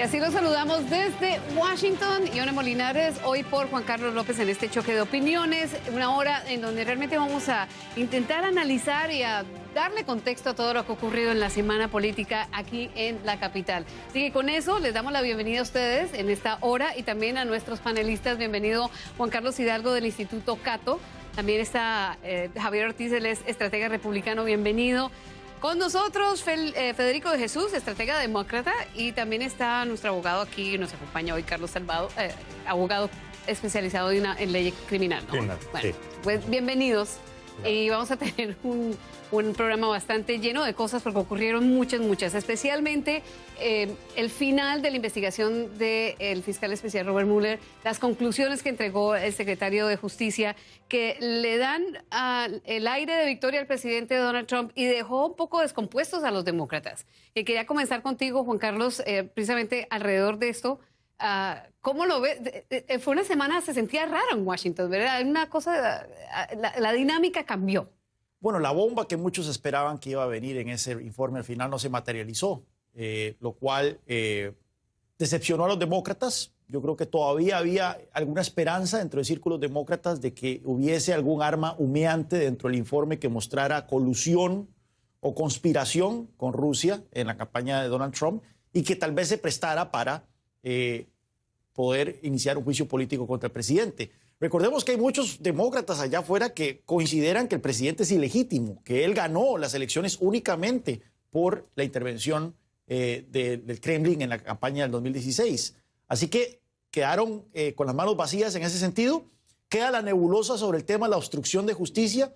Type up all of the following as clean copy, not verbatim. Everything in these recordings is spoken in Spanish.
así los saludamos desde Washington. Ione Molinares, hoy por Juan Carlos López en este choque de opiniones, una hora en donde realmente vamos a intentar analizar y a darle contexto a todo lo que ha ocurrido en la semana política aquí en la capital. Así que con eso les damos la bienvenida a ustedes en esta hora y también a nuestros panelistas. Bienvenido Juan Carlos Hidalgo del Instituto Cato. También está Javier Ortiz, él es estratega republicano. Bienvenido. Con nosotros Federico de Jesús, estratega demócrata, y también está nuestro abogado aquí, nos acompaña hoy Carlos Salvado, abogado especializado en ley criminal, ¿no? Bueno, sí. Pues bienvenidos. Y vamos a tener un programa bastante lleno de cosas porque ocurrieron muchas, especialmente el final de la investigación del fiscal especial Robert Mueller, las conclusiones que entregó el secretario de Justicia, que le dan el aire de victoria al presidente Donald Trump y dejó un poco descompuestos a los demócratas. Y quería comenzar contigo, Juan Carlos, precisamente alrededor de esto. ¿Cómo lo ves? Fue una semana, se sentía raro en Washington, ¿verdad? Una cosa, la dinámica cambió. Bueno, la bomba que muchos esperaban que iba a venir en ese informe al final no se materializó, lo cual decepcionó a los demócratas. Yo creo que todavía había alguna esperanza dentro de círculos demócratas de que hubiese algún arma humeante dentro del informe que mostrara colusión o conspiración con Rusia en la campaña de Donald Trump y que tal vez se prestara para poder iniciar un juicio político contra el presidente. Recordemos que hay muchos demócratas allá afuera que consideran que el presidente es ilegítimo, que él ganó las elecciones únicamente por la intervención del Kremlin en la campaña del 2016. Así que quedaron con las manos vacías en ese sentido. Queda la nebulosa sobre el tema de la obstrucción de justicia,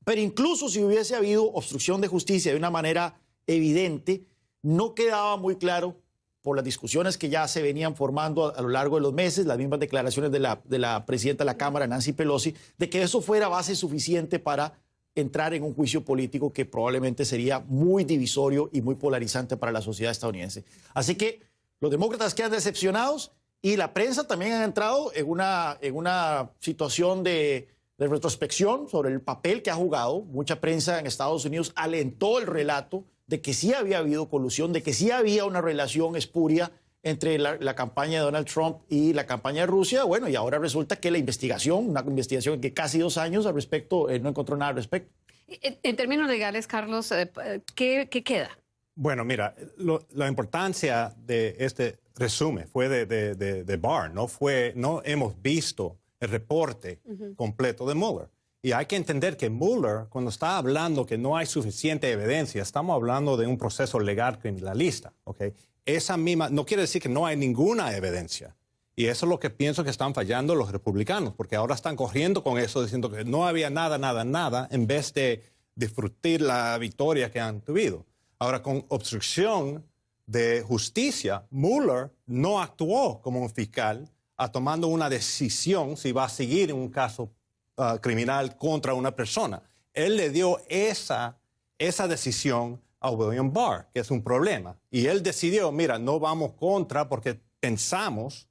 pero incluso si hubiese habido obstrucción de justicia de una manera evidente, no quedaba muy claro por las discusiones que ya se venían formando a lo largo de los meses, las mismas declaraciones de la presidenta de la Cámara, Nancy Pelosi, de que eso fuera base suficiente para entrar en un juicio político que probablemente sería muy divisorio y muy polarizante para la sociedad estadounidense. Así que los demócratas quedan decepcionados y la prensa también ha entrado en una situación de retrospección sobre el papel que ha jugado. Mucha prensa en Estados Unidos alentó el relato de que sí había habido colusión, de que sí había una relación espuria entre la campaña de Donald Trump y la campaña de Rusia. Bueno, y ahora resulta que la investigación, una investigación que casi 2 años al respecto, no encontró nada al respecto. En términos legales, Carlos, ¿qué queda? Bueno, mira, la importancia de este resumen fue de Barr, no hemos visto el reporte completo de Mueller. Y hay que entender que Mueller, cuando está hablando que no hay suficiente evidencia, estamos hablando de un proceso legal criminalista, ¿ok? Esa misma, no quiere decir que no hay ninguna evidencia. Y eso es lo que pienso que están fallando los republicanos, porque ahora están corriendo con eso, diciendo que no había nada, en vez de disfrutar la victoria que han tenido. Ahora, con obstrucción de justicia, Mueller no actuó como un fiscal tomando una decisión si va a seguir en un caso criminal contra una persona. Él le dio esa decisión a William Barr, que es un problema. Y él decidió, mira, no vamos contra porque pensamos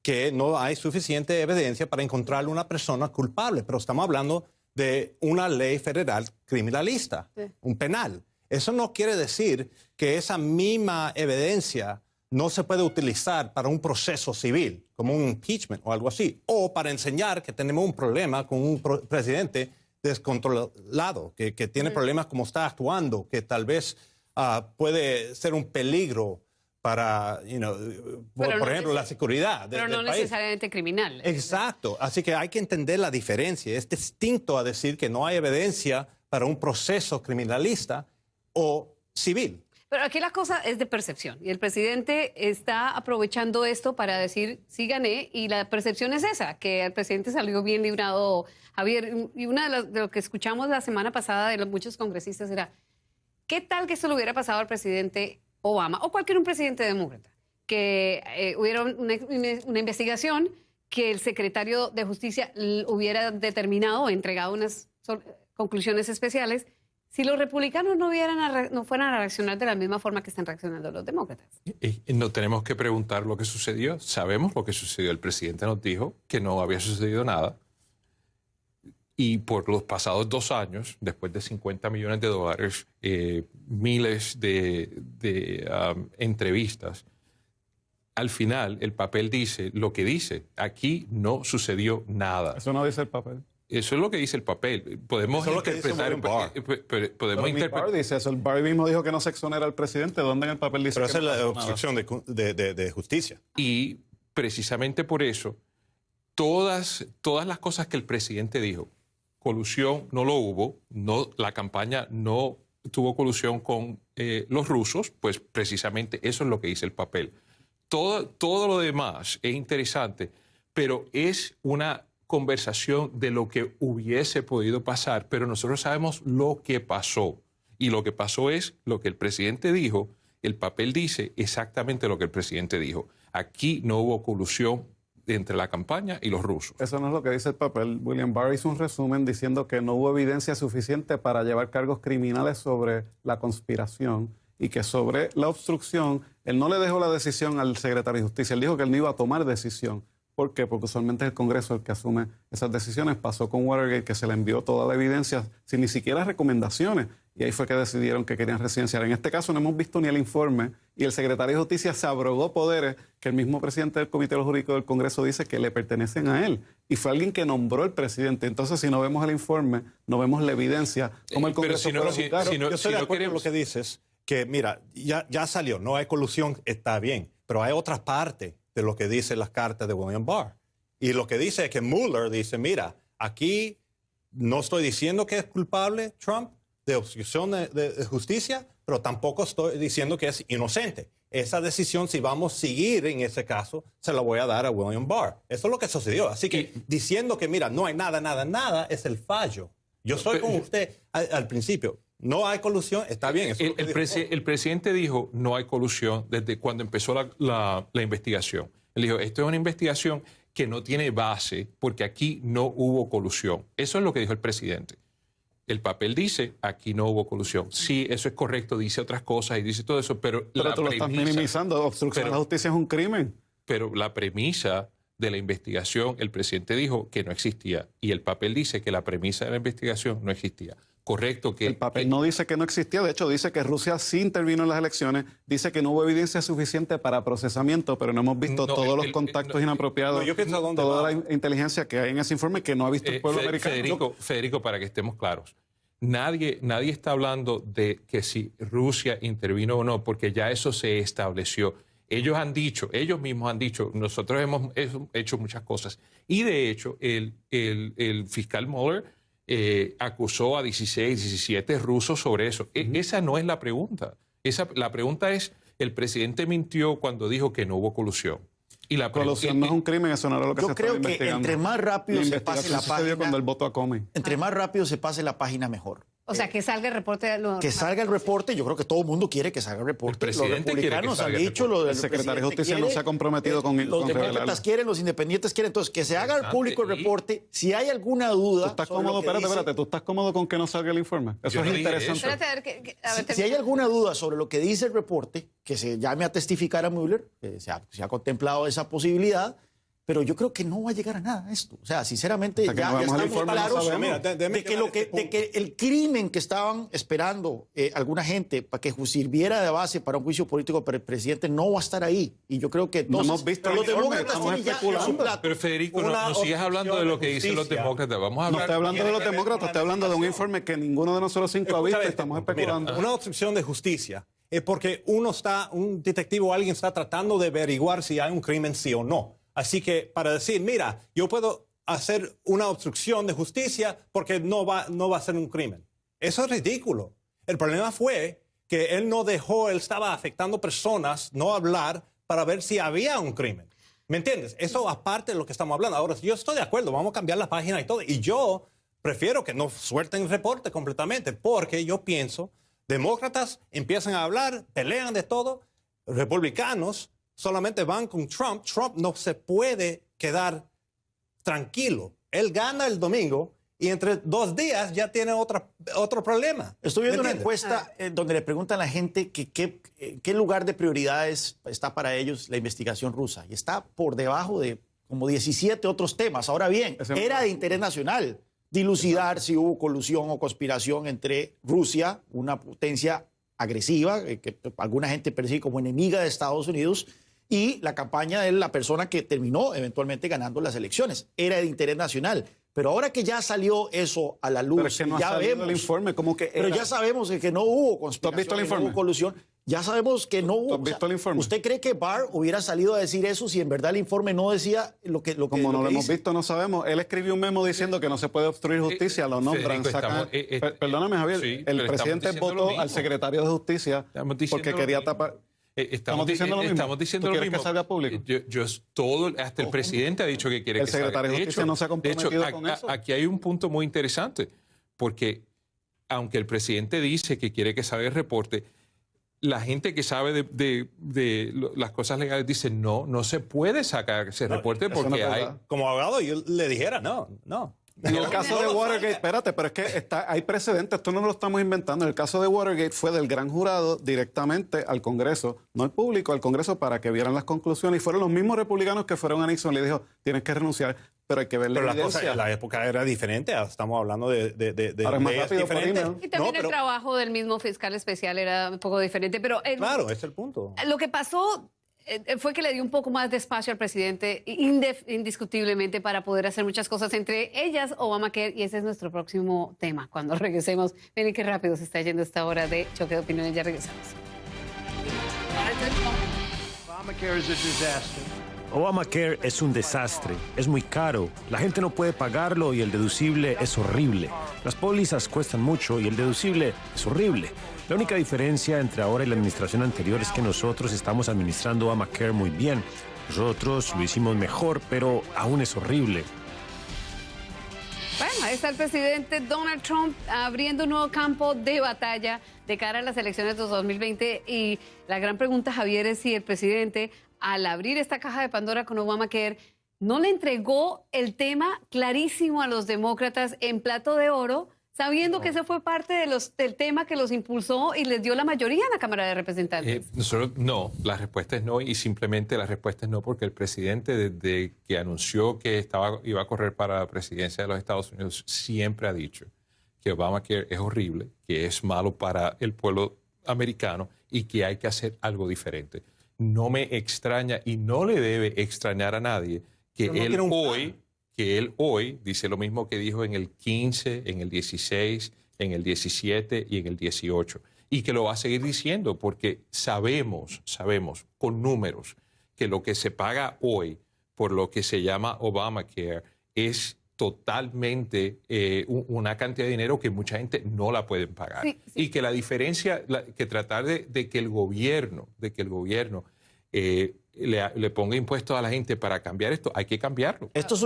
que no hay suficiente evidencia para encontrar una persona culpable. Pero estamos hablando de una ley federal criminalista, un penal. Eso no quiere decir que esa misma evidencia no se puede utilizar para un proceso civil, como un impeachment o algo así, o para enseñar que tenemos un problema con un presidente descontrolado, que tiene problemas como está actuando, que tal vez puede ser un peligro para, por ejemplo, la seguridad del país. Pero no necesariamente criminal. Exacto. Así que hay que entender la diferencia. Es distinto a decir que no hay evidencia para un proceso criminalista o civil. Pero aquí la cosa es de percepción y el presidente está aprovechando esto para decir, sí gané, y la percepción es esa, que el presidente salió bien librado, Javier. Y una de lo que escuchamos la semana pasada de los muchos congresistas era, ¿qué tal que esto le hubiera pasado al presidente Obama o cualquier un presidente demócrata? Que hubiera una investigación, que el secretario de Justicia hubiera determinado o entregado unas conclusiones especiales, si los republicanos no fueran a reaccionar de la misma forma que están reaccionando los demócratas. Y no tenemos que preguntar lo que sucedió. Sabemos lo que sucedió. El presidente nos dijo que no había sucedido nada. Y por los pasados 2 años, después de $50 millones, miles de entrevistas, al final el papel dice lo que dice. Aquí no sucedió nada. Eso no dice el papel. Eso es lo que dice el papel. Podemos Eso es lo que dice interpretar. William Podemos Barr dice eso. El Barr mismo dijo que no se exonera al presidente. ¿Dónde en el papel dice Pero que esa es no la se exonera? obstrucción de justicia. Y precisamente por eso, todas las cosas que el presidente dijo, colusión no lo hubo, la campaña no tuvo colusión con los rusos, pues precisamente eso es lo que dice el papel. Todo lo demás es interesante, pero es una conversación de lo que hubiese podido pasar, pero nosotros sabemos lo que pasó. Y lo que pasó es lo que el presidente dijo. El papel dice exactamente lo que el presidente dijo. Aquí no hubo colusión entre la campaña y los rusos. Eso no es lo que dice el papel. William Barr hizo un resumen diciendo que no hubo evidencia suficiente para llevar cargos criminales sobre la conspiración y que sobre la obstrucción, él no le dejó la decisión al secretario de Justicia. Él dijo que él no iba a tomar decisión. ¿Por qué? Porque usualmente es el Congreso el que asume esas decisiones. Pasó con Watergate, que se le envió toda la evidencia sin ni siquiera recomendaciones. Y ahí fue que decidieron que querían residenciar. En este caso no hemos visto ni el informe y el secretario de Justicia se abrogó poderes que el mismo presidente del Comité Jurídico del Congreso dice que le pertenecen a él. Y fue alguien que nombró el presidente. Entonces, si no vemos el informe, no vemos la evidencia, ¿cómo el Congreso puede juzgar? Yo estoy de acuerdo con lo que dices, que mira, ya salió, no hay colusión, está bien, pero hay otra parte de lo que dicen las cartas de William Barr. Y lo que dice es que Mueller dice, mira, aquí no estoy diciendo que es culpable Trump de obstrucción de justicia, pero tampoco estoy diciendo que es inocente. Esa decisión, si vamos a seguir en ese caso, se la voy a dar a William Barr. Eso es lo que sucedió. Así que diciendo que, mira, no hay nada, es el fallo. Yo estoy con usted al principio. No hay colusión, está bien. Eso El presidente dijo no hay colusión desde cuando empezó la investigación. Él dijo, esto es una investigación que no tiene base porque aquí no hubo colusión. Eso es lo que dijo el presidente. El papel dice, aquí no hubo colusión. Sí, eso es correcto, dice otras cosas y dice todo eso, pero tú lo estás minimizando. Obstrucción a la justicia es un crimen. Pero la premisa de la investigación, el presidente dijo que no existía. Y el papel dice que la premisa de la investigación no existía. Correcto que... El papel no dice que no existía. De hecho, dice que Rusia sí intervino en las elecciones. Dice que no hubo evidencia suficiente para procesamiento, pero no hemos visto todos los contactos inapropiados, toda la inteligencia que hay en ese informe que no ha visto el pueblo americano. Federico, para que estemos claros, nadie está hablando de que si Rusia intervino o no, porque ya eso se estableció. Ellos mismos han dicho, nosotros hemos hecho muchas cosas. Y de hecho, el fiscal Mueller acusó a 16, 17 rusos sobre eso. Esa no es la pregunta. La pregunta es, el presidente mintió cuando dijo que no hubo colusión. Y la colusión no es un crimen, eso no era lo que se estaba investigando. Yo creo que entre más rápido se pase la página... cuando el voto a Comey. Entre más rápido se pase la página, mejor. O sea, que salga el reporte. Que salga el reporte. Yo creo que todo el mundo quiere que salga el reporte. El presidente quiere que salga el reporte. El secretario de Justicia no se ha comprometido con Los demócratas quieren, los independientes quieren. Entonces, que se haga público el reporte. Si hay alguna duda... ¿Tú estás cómodo? Espérate. ¿Tú estás cómodo con que no salga el informe? Eso es interesante. Espérate, a ver, si hay alguna duda sobre lo que dice el reporte, que se llame a testificar a Mueller, se ha contemplado esa posibilidad. Pero yo creo que no va a llegar a nada esto. O sea, sinceramente, ya estamos claros de que el crimen que estaban esperando alguna gente para que sirviera de base para un juicio político para el presidente no va a estar ahí. Y yo creo que entonces, no hemos visto los demócratas tienen ya su plato. Pero Federico, no sigas hablando de lo que dicen los demócratas. Vamos a hablar. No estoy hablando de los demócratas, estoy hablando de un informe que ninguno de nosotros cinco ha visto. Estamos especulando. Mira, una obstrucción de justicia es porque un detective o alguien está tratando de averiguar si hay un crimen sí o no. Así que para decir, mira, yo puedo hacer una obstrucción de justicia porque no va a ser un crimen. Eso es ridículo. El problema fue que él estaba afectando personas, no hablar para ver si había un crimen. ¿Me entiendes? Eso aparte de lo que estamos hablando. Ahora, yo estoy de acuerdo, vamos a cambiar la página y todo. Y yo prefiero que no suelten el reporte completamente porque yo pienso, demócratas empiezan a hablar, pelean de todo, republicanos solamente van con Trump. Trump no se puede quedar tranquilo. Él gana el domingo y entre 2 días ya tiene otro problema. Estoy viendo una encuesta donde le preguntan a la gente qué lugar de prioridades está para ellos la investigación rusa. Y está por debajo de como 17 otros temas. Ahora bien, era de interés nacional dilucidar si hubo colusión o conspiración entre Rusia, una potencia agresiva, que alguna gente percibe como enemiga de Estados Unidos, y la campaña de la persona que terminó eventualmente ganando las elecciones. Era de interés nacional. Pero ahora que ya salió eso a la luz, pero es que no ya ha salido vemos el informe, como que pero ya sabemos que no hubo conspiración, ¿Tú has visto el que no informe? hubo colusión. Ya sabemos que no hubo. ¿Tú has visto el informe? ¿Usted cree que Barr hubiera salido a decir eso si en verdad el informe no decía Como no lo hemos visto, no sabemos. Él escribió un memo diciendo que no se puede obstruir justicia, lo nombran, Federico, sacan... estamos, Perdóname, Javier, sí, el pero presidente estamos diciendo lo votó mismo. al secretario de Justicia porque quería tapar... Estamos diciendo lo mismo. Estamos diciendo ¿Tú lo quieres mismo. que salga público? Hasta el presidente ha dicho que quiere El que salga. secretario de Justicia no se ha comprometido con eso. Aquí hay un punto muy interesante, porque aunque el presidente dice que quiere que salga el reporte, la gente que sabe de las cosas legales dice no se puede sacar ese reporte eso porque no es hay... verdad. Como abogado, yo le dijera, no. En el caso de Watergate, espérate, pero es que hay precedentes, esto no lo estamos inventando. En el caso de Watergate fue del gran jurado directamente al Congreso, no al público, al Congreso para que vieran las conclusiones. Y fueron los mismos republicanos que fueron a Nixon y le dijo, tienes que renunciar, pero hay que ver la Pero evidencia. la época era diferente, estamos hablando de Ahora es más leyes rápido por diferentes. email. Y también No, el pero- trabajo del mismo fiscal especial era un poco diferente. Pero Claro, ese es el punto. lo que pasó fue que le dio un poco más de espacio al presidente, indiscutiblemente, para poder hacer muchas cosas, entre ellas Obamacare, y ese es nuestro próximo tema. Cuando regresemos, miren qué rápido se está yendo esta hora de Choque de Opiniones. Ya regresamos. Obamacare is a disaster. Obamacare es un desastre, es muy caro, la gente no puede pagarlo y el deducible es horrible. Las pólizas cuestan mucho y el deducible es horrible. La única diferencia entre ahora y la administración anterior es que nosotros estamos administrando Obamacare muy bien. Nosotros lo hicimos mejor, pero aún es horrible. Bueno, ahí está el presidente Donald Trump abriendo un nuevo campo de batalla de cara a las elecciones de 2020. Y la gran pregunta, Javier, es si el presidente, al abrir esta caja de Pandora con Obamacare, no le entregó el tema clarísimo a los demócratas en plato de oro, sabiendo que eso fue parte del tema que los impulsó y les dio la mayoría en la Cámara de Representantes. No, la respuesta es no, y simplemente la respuesta es no porque el presidente, desde que anunció que iba a correr para la presidencia de los Estados Unidos, siempre ha dicho que Obamacare es horrible, que es malo para el pueblo americano y que hay que hacer algo diferente. No me extraña y no le debe extrañar a nadie que él hoy dice lo mismo que dijo en el 15, en el 16, en el 17 y en el 18. Y que lo va a seguir diciendo porque sabemos con números que lo que se paga hoy por lo que se llama Obamacare es totalmente una cantidad de dinero que mucha gente no la puede pagar. Sí. Y que la diferencia, que tratar de que el gobierno le ponga impuestos a la gente para cambiar esto, hay que cambiarlo. Esto es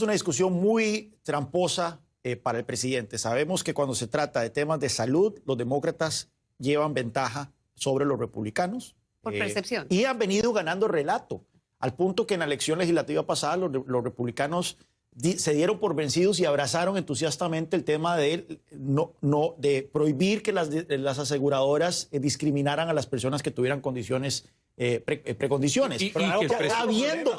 una discusión muy tramposa para el presidente. Sabemos que cuando se trata de temas de salud, los demócratas llevan ventaja sobre los republicanos. Por percepción. Y han venido ganando relato, al punto que en la elección legislativa pasada los republicanos se dieron por vencidos y abrazaron entusiastamente el tema de prohibir que las aseguradoras discriminaran a las personas que tuvieran condiciones precondiciones.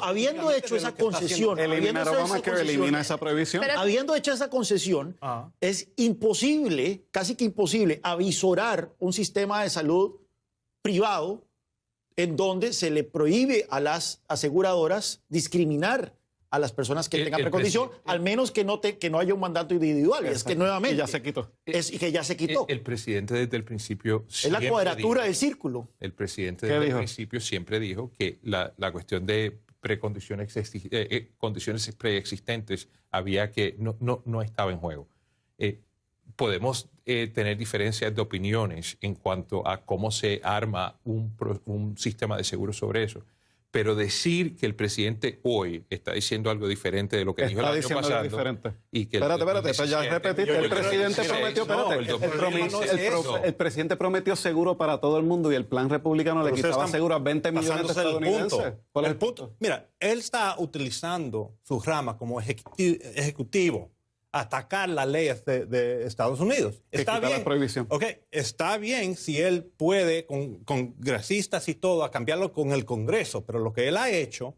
Habiendo hecho esa concesión, Eliminar Obamacare elimina esa prohibición. habiendo hecho esa concesión, es imposible, casi que imposible, avisorar un sistema de salud privado en donde se le prohíbe a las aseguradoras discriminar a las personas que tengan precondición, al menos que no haya un mandato individual. Es que nuevamente... Y ya se quitó. Y que ya se quitó. El presidente desde el principio... Es la cuadratura del círculo. El presidente desde el principio siempre dijo que la cuestión de condiciones preexistentes no estaba en juego. Podemos tener diferencias de opiniones en cuanto a cómo se arma un sistema de seguro sobre eso. Pero decir que el presidente hoy está diciendo algo diferente de lo que dijo el año pasado. Y que espérate, ya repetiste. El presidente prometió, el presidente prometió seguro para todo el mundo y el plan republicano le quitaba seguro a 20 millones de estadounidenses. ¿Cuál es el punto? Mira, él está utilizando su rama como ejecutivo a atacar las leyes de Estados Unidos. Está bien. La prohibición. Okay, está bien si él puede, con congresistas y todo, a cambiarlo con el Congreso, pero lo que él ha hecho,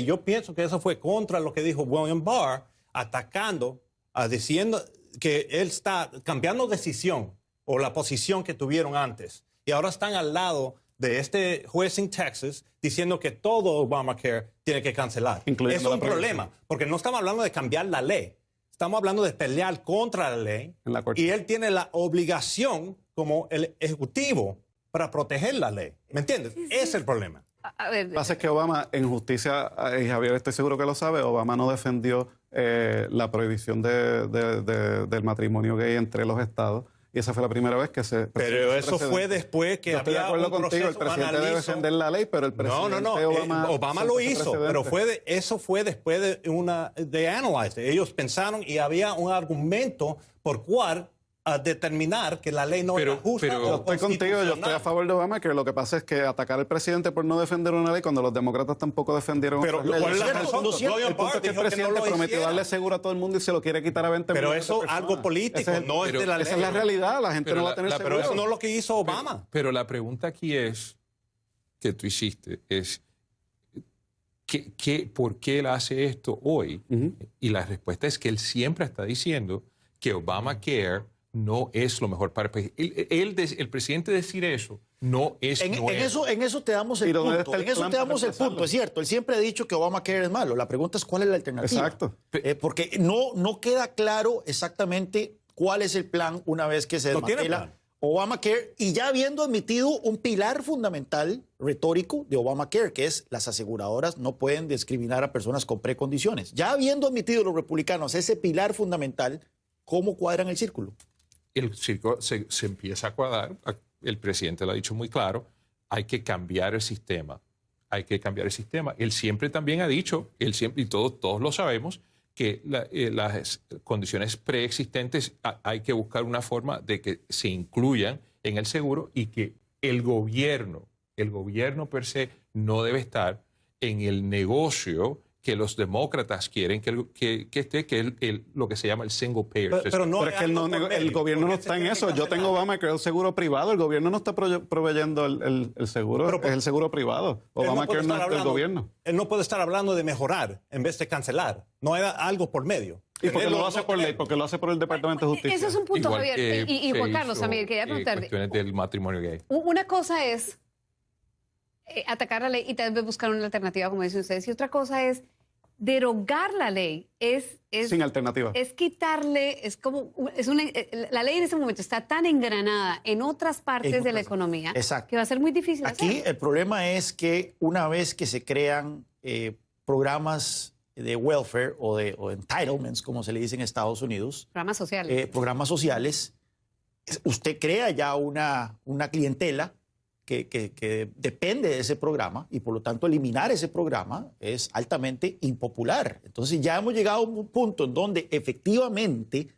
yo pienso que eso fue contra lo que dijo William Barr, atacando, diciendo que él está cambiando decisión o la posición que tuvieron antes. Y ahora están al lado de este juez en Texas diciendo que todo Obamacare tiene que cancelar. Incluyendo Es un la problema, porque no estamos hablando de cambiar la ley. Estamos hablando de pelear contra la ley. En la corte. Y él tiene la obligación como el ejecutivo para proteger la ley. ¿Me entiendes? Ese es el problema. A ver, Lo que pasa es que Obama, en justicia, y Javier estoy seguro que lo sabe, Obama no defendió la prohibición del matrimonio gay entre los estados. Y esa fue la primera vez que se... Pero eso fue después que Yo estoy de había acuerdo un contigo, el proceso presidente debe analizo. defender la ley, pero el presidente No. Obama lo hizo, pero eso fue después de Analyze. Ellos pensaron y había un argumento por cual determinar que la ley no era justa. Yo estoy contigo, yo estoy a favor de Obama, que lo que pasa es que atacar al presidente por no defender una ley cuando los demócratas tampoco defendieron Pero otras leyes. ¿cuál es la El razón? punto William el punto Barr es que el dijo que presidente no lo prometió hiciera. darle seguro a todo el mundo y se lo quiere quitar a 20 Pero millones de eso es personas. algo político, Ese es no es de la ley. Esa es la realidad, la gente Pero no va a tener Pero seguro. eso no es lo que hizo Obama. Pero la pregunta aquí es, que tú hiciste, es ¿por qué él hace esto hoy? Y la respuesta es que él siempre está diciendo que Obamacare no es lo mejor para el país. El presidente decir eso no es nuevo. En eso te damos el ¿Y dónde punto. está el En eso plan te para damos el reemplazarlo? punto, es cierto. Él siempre ha dicho que Obamacare es malo. La pregunta es cuál es la alternativa. Exacto. Porque no queda claro exactamente cuál es el plan una vez que se No tiene desmantela plan. Obamacare, y ya habiendo admitido un pilar fundamental retórico de Obamacare, que es las aseguradoras no pueden discriminar a personas con precondiciones. Ya habiendo admitido los republicanos ese pilar fundamental, ¿cómo cuadran el círculo? El circo se empieza a cuadrar. El presidente lo ha dicho muy claro. Hay que cambiar el sistema. Hay que cambiar el sistema. Él siempre también ha dicho, y todos lo sabemos, que las condiciones preexistentes hay que buscar una forma de que se incluyan en el seguro y que el gobierno per se no debe estar en el negocio que los demócratas quieren que esté, que es lo que se llama el single payer system. Pero es que el gobierno no está en eso. Yo tengo Obamacare, es seguro privado. El gobierno no está proveyendo el seguro. Pero, es el seguro privado. Obamacare no es del gobierno. Él no puede estar hablando de mejorar en vez de cancelar. No hay algo por medio. ¿Y porque Él lo hace por ley? Porque lo hace por el Departamento de Justicia. eso es un punto, Igual Javier. que Y se Juan Carlos hizo, también, quería preguntarte. cuestiones del matrimonio gay. Una cosa es atacar la ley y tal vez buscar una alternativa, como dicen ustedes, y otra cosa es derogar la ley. Sin alternativa. Es quitarle, la ley en este momento está tan engranada en otras partes de la economía Exacto. que va a ser muy difícil Aquí hacerlo. el problema es que una vez que se crean programas de welfare o de entitlements, como se le dice en Estados Unidos, programas sociales, usted crea ya una clientela que depende de ese programa y por lo tanto eliminar ese programa es altamente impopular. Entonces ya hemos llegado a un punto en donde efectivamente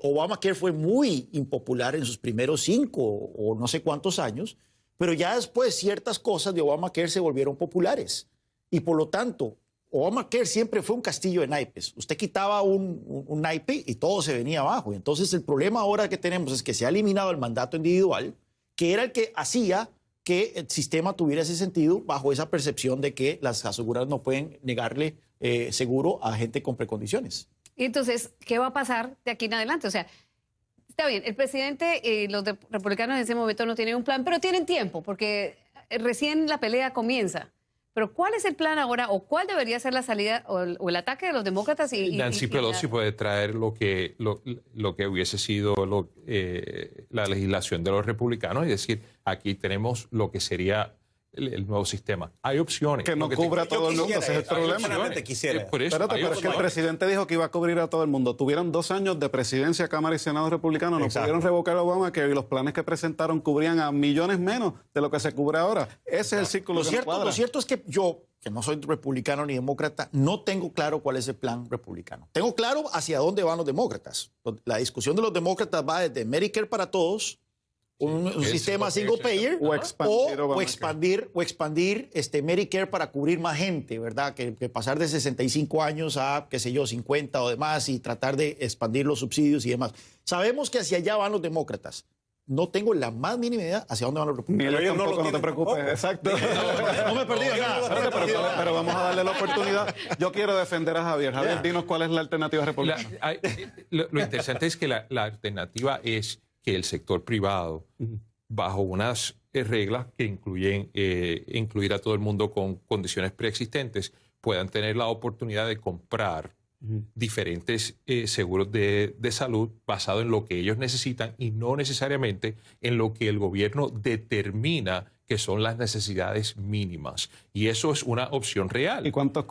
Obamacare fue muy impopular en sus primeros 5 o no sé cuántos años, pero ya después ciertas cosas de Obamacare se volvieron populares y por lo tanto Obamacare siempre fue un castillo de naipes. Usted quitaba un naipe y todo se venía abajo. Entonces el problema ahora que tenemos es que se ha eliminado el mandato individual, que era el que hacía que el sistema tuviera ese sentido bajo esa percepción de que las aseguradoras no pueden negarle seguro a gente con precondiciones. Y entonces, ¿qué va a pasar de aquí en adelante? O sea, está bien, el presidente y los republicanos en ese momento no tienen un plan, pero tienen tiempo, porque recién la pelea comienza. Pero ¿cuál es el plan ahora o cuál debería ser la salida o el ataque de los demócratas? Nancy Pelosi puede traer lo que hubiese sido la legislación de los republicanos y decir, aquí tenemos lo que sería el nuevo sistema. Hay opciones. Que no cubra a todo el mundo, ese es el problema. Por eso, Espérate, pero es que el presidente dijo que iba a cubrir a todo el mundo. Tuvieron 2 años de presidencia, Cámara y Senado republicanos, no pudieron revocar a Obama, que los planes que presentaron cubrían a millones menos de lo que se cubre ahora. Ese es el círculo que no cuadra. Lo cierto es que yo, que no soy republicano ni demócrata, no tengo claro cuál es el plan republicano. Tengo claro hacia dónde van los demócratas. La discusión de los demócratas va desde Medicare para todos, un sistema single payer o expandir Medicare para cubrir más gente, ¿verdad? Que pasar de 65 años a, qué sé yo, 50 o demás y tratar de expandir los subsidios y demás. Sabemos que hacia allá van los demócratas. No tengo la más mínima idea hacia dónde van los republicanos. Ni ellos tampoco, no te preocupes. Exacto. No me he perdido nada. Pero vamos a darle la oportunidad. Yo quiero defender a Javier. Javier, dinos cuál es la alternativa republicana. Lo interesante es que la alternativa es que el sector privado bajo unas reglas que incluyen incluir a todo el mundo con condiciones preexistentes, puedan tener la oportunidad de comprar diferentes seguros de salud basado en lo que ellos necesitan y no necesariamente en lo que el gobierno determina que son las necesidades mínimas. Y eso es una opción real. ¿Y cuántas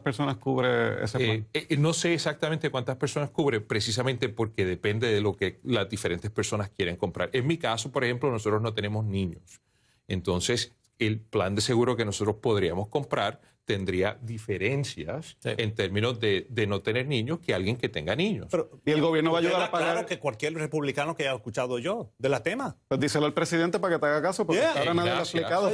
personas cubre ese plan? No sé exactamente cuántas personas cubre, precisamente porque depende de lo que las diferentes personas quieren comprar. En mi caso, por ejemplo, nosotros no tenemos niños. Entonces, el plan de seguro que nosotros podríamos comprar tendría diferencias en términos de no tener niños que alguien que tenga niños. ¿Y el gobierno va a ayudar a pagar? Claro que cualquier republicano que haya escuchado yo de la tema. Pues díselo al presidente para que te haga caso, porque ahora nadie lo ha explicado.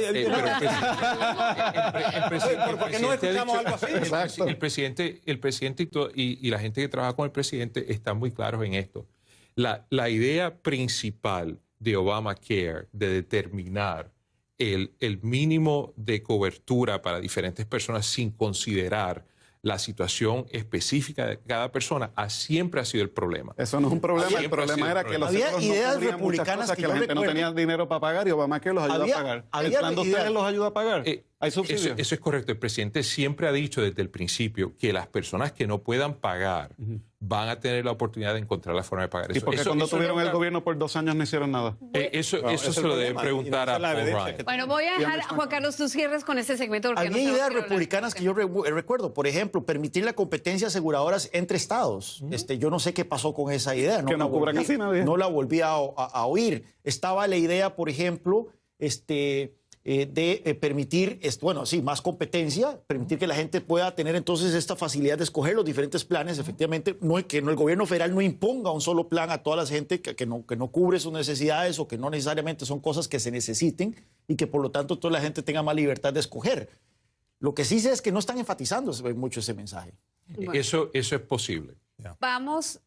¿Por qué no escuchamos algo así? Exacto. El presidente y la gente que trabaja con el presidente están muy claros en esto. La idea principal de Obamacare de determinar el mínimo de cobertura para diferentes personas sin considerar la situación específica de cada persona siempre ha sido el problema. Eso no es un problema. El problema era que los había ideas no republicanas cosas, que la gente no tenía dinero para pagar y Obamacare los ayuda a pagar. ¿El plan de ustedes los ayuda a pagar? ¿Hay subsidios? Eso es correcto. El presidente siempre ha dicho desde el principio que las personas que no puedan pagar van a tener la oportunidad de encontrar la forma de pagar. ¿Y por qué cuando tuvieron el gobierno por 2 años no hicieron nada? Eso se lo deben preguntar a Paul Ryan. Bueno, voy a dejar, Juan Carlos, tus cierres con este segmento. Había ideas republicanas que yo recuerdo. Por ejemplo, permitir la competencia de aseguradoras entre estados. Yo no sé qué pasó con esa idea. Que no cubra casi nadie. No la volví a oír. Estaba la idea, por ejemplo, de permitir, más competencia, permitir que la gente pueda tener entonces esta facilidad de escoger los diferentes planes, efectivamente, que el gobierno federal no imponga un solo plan a toda la gente que no cubre sus necesidades o que no necesariamente son cosas que se necesiten y que por lo tanto toda la gente tenga más libertad de escoger. Lo que sí sé es que no están enfatizando mucho ese mensaje. Bueno. Eso es posible.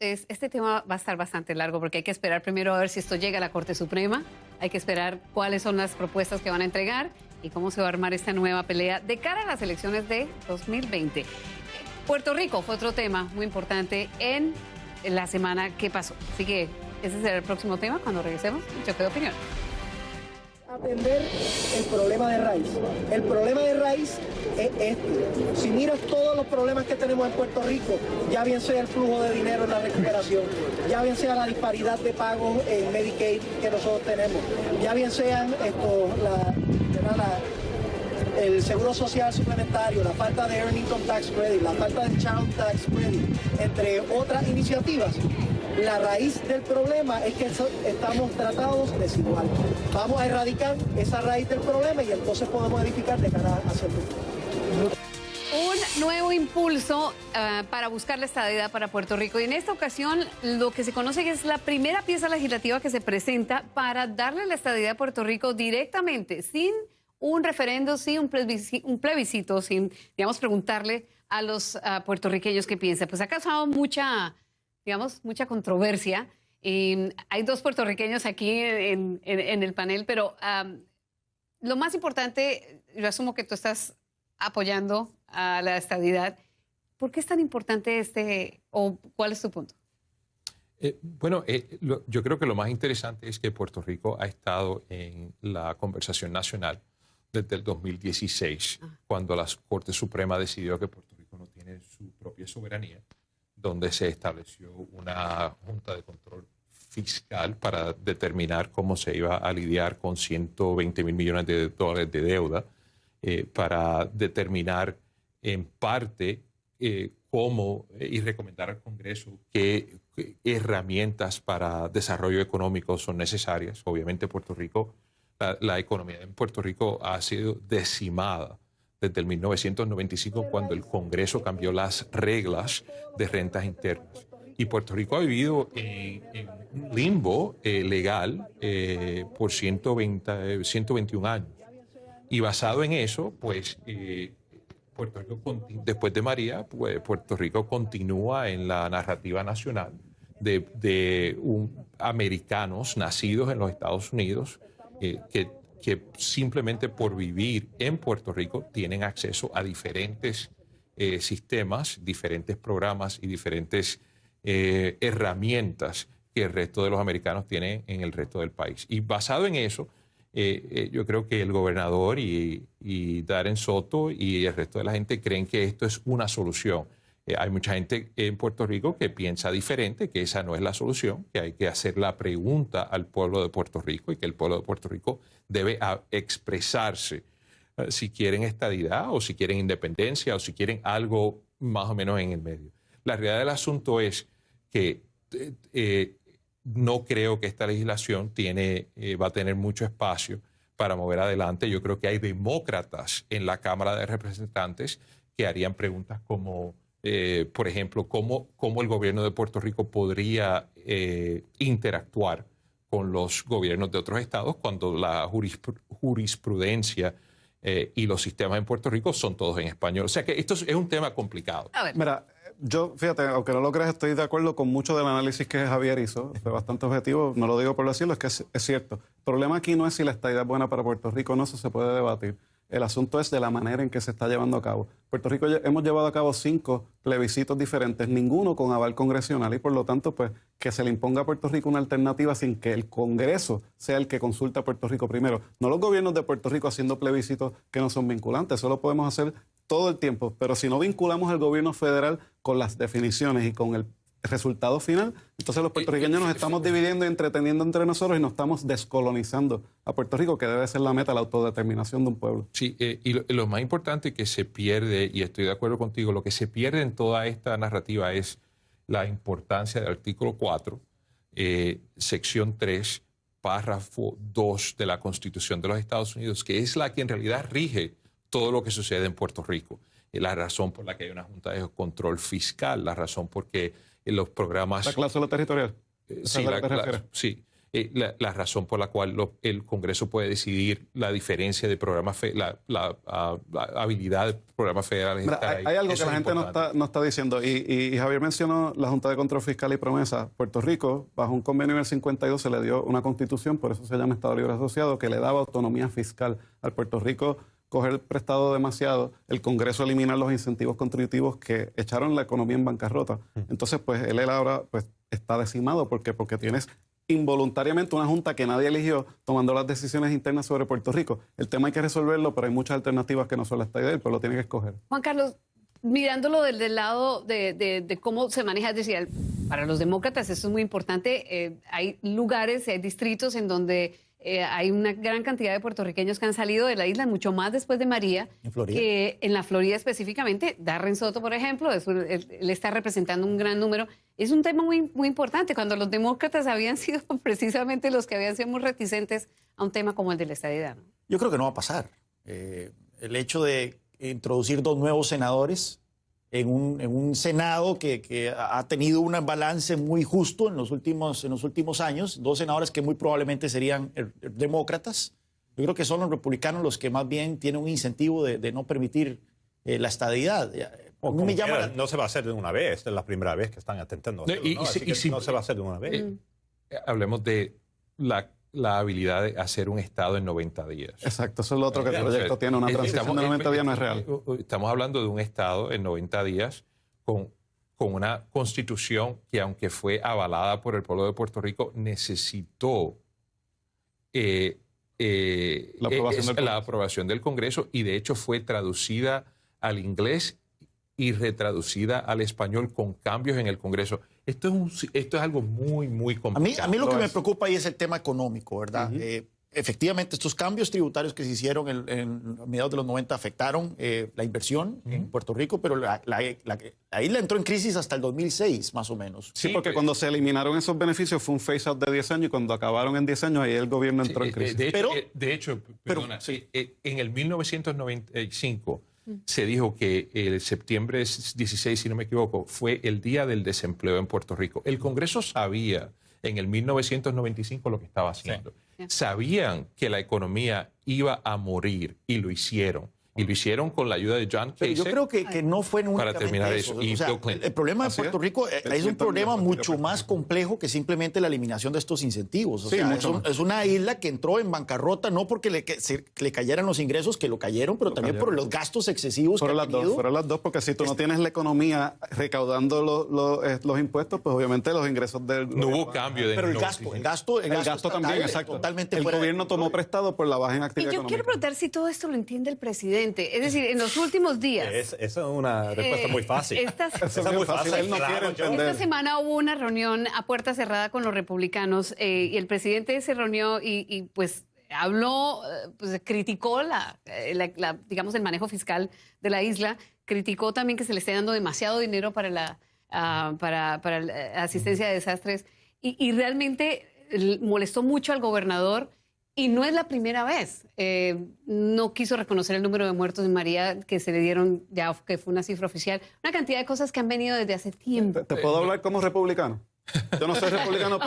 Este tema va a estar bastante largo porque hay que esperar primero a ver si esto llega a la Corte Suprema, hay que esperar cuáles son las propuestas que van a entregar y cómo se va a armar esta nueva pelea de cara a las elecciones de 2020. Puerto Rico fue otro tema muy importante en la semana que pasó. Así que ese será el próximo tema cuando regresemos en Choque de Opinión. Atender el problema de raíz. El problema de raíz es este. Si miras todos los problemas que tenemos en Puerto Rico, ya bien sea el flujo de dinero en la recuperación, ya bien sea la disparidad de pagos en Medicaid que nosotros tenemos, ya bien sean el seguro social suplementario, la falta de Earned Income Tax Credit, la falta de Child Tax Credit, entre otras iniciativas. La raíz del problema es que estamos tratados desigual. Vamos a erradicar esa raíz del problema y entonces podemos edificar de cara hacia el futuro. Un nuevo impulso para buscar la estadidad para Puerto Rico. Y en esta ocasión, lo que se conoce que es la primera pieza legislativa que se presenta para darle la estadidad a Puerto Rico directamente, sin un referendo, sin un plebiscito, sin, digamos, preguntarle a los puertorriqueños qué piensan. Pues ha causado mucha controversia. Hay 2 puertorriqueños aquí en el panel, pero lo más importante, yo asumo que tú estás apoyando a la estadidad. ¿Por qué es tan importante o cuál es tu punto? Yo creo que lo más interesante es que Puerto Rico ha estado en la conversación nacional desde el 2016, cuando la Corte Suprema decidió que Puerto Rico no tiene su propia soberanía, donde se estableció una Junta de Control Fiscal para determinar cómo se iba a lidiar con $120 mil millones de dólares de deuda, para determinar en parte cómo y recomendar al Congreso qué herramientas para desarrollo económico son necesarias. Obviamente Puerto Rico, la economía en Puerto Rico ha sido decimada desde el 1995, cuando el Congreso cambió las reglas de rentas internas. Y Puerto Rico ha vivido en un limbo legal por 121 años. Y basado en eso, pues, Puerto Rico, después de María, pues, Puerto Rico continúa en la narrativa nacional de americanos nacidos en los Estados Unidos que simplemente por vivir en Puerto Rico tienen acceso a diferentes sistemas, diferentes programas y diferentes herramientas que el resto de los americanos tienen en el resto del país. Y basado en eso, yo creo que el gobernador y Darren Soto y el resto de la gente creen que esto es una solución. Hay mucha gente en Puerto Rico que piensa diferente, que esa no es la solución, que hay que hacer la pregunta al pueblo de Puerto Rico y que el pueblo de Puerto Rico debe expresarse si quieren estadidad o si quieren independencia o si quieren algo más o menos en el medio. La realidad del asunto es que no creo que esta legislación va a tener mucho espacio para mover adelante. Yo creo que hay demócratas en la Cámara de Representantes que harían preguntas como, por ejemplo, cómo el gobierno de Puerto Rico podría interactuar con los gobiernos de otros estados cuando la jurisprudencia y los sistemas en Puerto Rico son todos en español. O sea que esto es un tema complicado. A ver. Mira, yo, fíjate, aunque no lo creas, estoy de acuerdo con mucho del análisis que Javier hizo. Fue bastante objetivo, no lo digo por decirlo, es que es cierto. El problema aquí no es si la estadidad es buena para Puerto Rico o no, eso se puede debatir. El asunto es de la manera en que se está llevando a cabo. Puerto Rico hemos llevado a cabo 5 plebiscitos diferentes, ninguno con aval congresional, y por lo tanto, pues, que se le imponga a Puerto Rico una alternativa sin que el Congreso sea el que consulta a Puerto Rico primero. No los gobiernos de Puerto Rico haciendo plebiscitos que no son vinculantes, eso lo podemos hacer todo el tiempo, pero si no vinculamos al gobierno federal con las definiciones y con el resultado final, entonces los puertorriqueños nos estamos dividiendo y entreteniendo entre nosotros y nos estamos descolonizando a Puerto Rico, que debe ser la meta, la autodeterminación de un pueblo. Sí, y lo más importante que se pierde, y estoy de acuerdo contigo, lo que se pierde en toda esta narrativa es la importancia del artículo 4, sección 3, párrafo 2 de la Constitución de los Estados Unidos, que es la que en realidad rige todo lo que sucede en Puerto Rico. La razón por la que hay una Junta de Control Fiscal, la razón por que los programas... ¿La cláusula territorial? Sí, la razón por la cual el Congreso puede decidir la diferencia de programas, la habilidad de programas federales. Mira, hay algo que la gente no está diciendo, y Javier mencionó la Junta de Control Fiscal y Promesa. Puerto Rico, bajo un convenio en el 52, se le dio una constitución, por eso se llama Estado Libre Asociado, que le daba autonomía fiscal al Puerto Rico. Coger prestado demasiado, el Congreso eliminar los incentivos contributivos que echaron la economía en bancarrota. Entonces, pues él ahora pues, está decimado. ¿Por qué? Porque tienes involuntariamente una junta que nadie eligió tomando las decisiones internas sobre Puerto Rico. El tema hay que resolverlo, pero hay muchas alternativas que no son la estadidad, el pueblo tiene que escoger. Juan Carlos, mirándolo del lado de cómo se maneja, es decir, para los demócratas eso es muy importante. Hay lugares, hay distritos en donde... hay una gran cantidad de puertorriqueños que han salido de la isla, mucho más después de María. ¿En Florida? En la Florida específicamente, Darren Soto, por ejemplo, él está representando un gran número. Es un tema muy, muy importante, cuando los demócratas habían sido precisamente los que habían sido muy reticentes a un tema como el de la estadidad, ¿no? Yo creo que no va a pasar. El hecho de introducir 2 nuevos senadores en un Senado que ha tenido un balance muy justo en los últimos años, 2 senadores que muy probablemente serían demócratas. Yo creo que son los republicanos los que más bien tienen un incentivo de no permitir la estadidad. No se va a hacer de una vez, es la primera vez que están intentando hacerlo, ¿no? No se va a hacer de una vez. Hablemos de la habilidad de hacer un Estado en 90 días. Exacto, eso es lo otro que el proyecto tiene, una transición de 90 días no es real. Estamos hablando de un Estado en 90 días con una Constitución que, aunque fue avalada por el pueblo de Puerto Rico, necesitó la aprobación del Congreso y, de hecho, fue traducida al inglés y retraducida al español con cambios en el Congreso. Esto es algo muy, muy complicado. A mí lo que me preocupa ahí es el tema económico, ¿verdad? Efectivamente, estos cambios tributarios que se hicieron en mediados de los 90 afectaron la inversión en Puerto Rico, pero la isla entró en crisis hasta el 2006, más o menos. Sí, porque cuando se eliminaron esos beneficios fue un phase-out de 10 años y cuando acabaron en 10 años ahí el gobierno entró en crisis. De hecho, en el 1995 se dijo que el septiembre 16, si no me equivoco, fue el día del desempleo en Puerto Rico. El Congreso sabía en el 1995 lo que estaba haciendo. Sí. Sabían que la economía iba a morir y lo hicieron. Y lo hicieron con la ayuda de John Pero Kasich. yo creo que no fue únicamente para terminar eso. Y O sea, Bill Clinton. el problema de Así Puerto es. Rico El es un Clinton problema del Partido mucho más complejo que simplemente la eliminación de estos incentivos. O Sí, sea, mucho más. es una isla que entró en bancarrota no porque le cayeran los ingresos, que lo cayeron, pero también por los gastos excesivos que ha tenido. Fueron las dos, porque si tú no tienes la economía recaudando los impuestos, pues obviamente los ingresos del... No hubo cambio de... Pero el no, gasto El gasto estatal también, exacto. totalmente el fuera de gobierno tomó control. prestado por la baja en Y actividad yo económica. quiero preguntar si todo esto lo entiende el presidente. Es decir, en los últimos días. Esa es una respuesta muy fácil. Esta Eso es muy fácil, él no quiere entender. semana hubo una reunión a puerta cerrada con los republicanos y el presidente se reunió y pues habló, pues criticó digamos, el manejo fiscal de la isla, criticó también que se le esté dando demasiado dinero para la asistencia de desastres y realmente molestó mucho al gobernador. Y no es la primera vez. No quiso reconocer el número de muertos en María que se le dieron, ya que fue una cifra oficial. Una cantidad de cosas que han venido desde hace tiempo. ¿Te puedo hablar como republicano? Yo no soy republicano,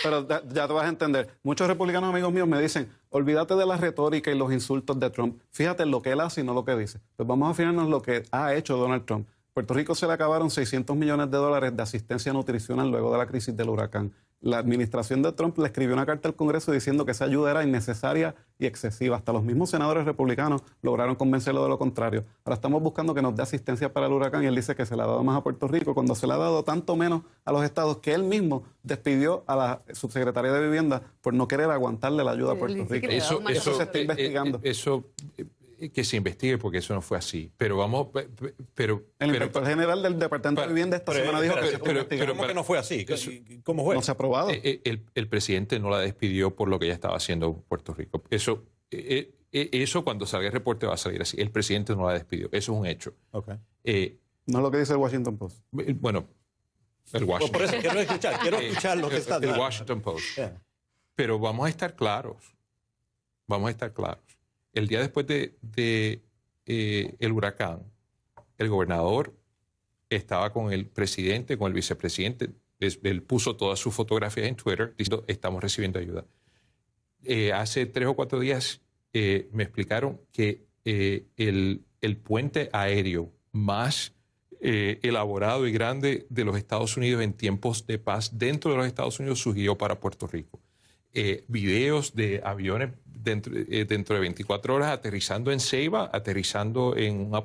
pero ya te vas a entender. Muchos republicanos amigos míos me dicen, olvídate de la retórica y los insultos de Trump. Fíjate en lo que él hace y no lo que dice. Pues vamos a fijarnos en lo que ha hecho Donald Trump. Puerto Rico se le acabaron $600 millones de asistencia nutricional luego de la crisis del huracán. La administración de Trump le escribió una carta al Congreso diciendo que esa ayuda era innecesaria y excesiva. Hasta los mismos senadores republicanos lograron convencerlo de lo contrario. Ahora estamos buscando que nos dé asistencia para el huracán y él dice que se le ha dado más a Puerto Rico cuando se le ha dado tanto menos a los estados que él mismo despidió a la subsecretaria de Vivienda por no querer aguantarle la ayuda a Puerto Dice que Rico. le ha dado más. Eso se está investigando. Que se investigue porque eso no fue así. Pero vamos... El inspector general del Departamento de Vivienda esta semana dijo que se está investigando. ¿Cómo que no fue así? ¿Cómo fue? No se ha aprobado. El presidente no la despidió por lo que ella estaba haciendo en Puerto Rico. Eso cuando salga el reporte va a salir así. El presidente no la despidió. Eso es un hecho. Okay. No es lo que dice el Washington Post. Bueno, el Washington Por eso quiero escuchar lo que está el diciendo. Washington Post. Yeah. Pero vamos a estar claros. Vamos a estar claros. El día después de el huracán, el gobernador estaba con el presidente, con el vicepresidente. Él puso todas sus fotografías en Twitter diciendo, estamos recibiendo ayuda. Hace 3 o 4 días me explicaron que el puente aéreo más elaborado y grande de los Estados Unidos en tiempos de paz dentro de los Estados Unidos surgió para Puerto Rico. Videos de aviones dentro de 24 horas aterrizando en Ceiba, aterrizando en un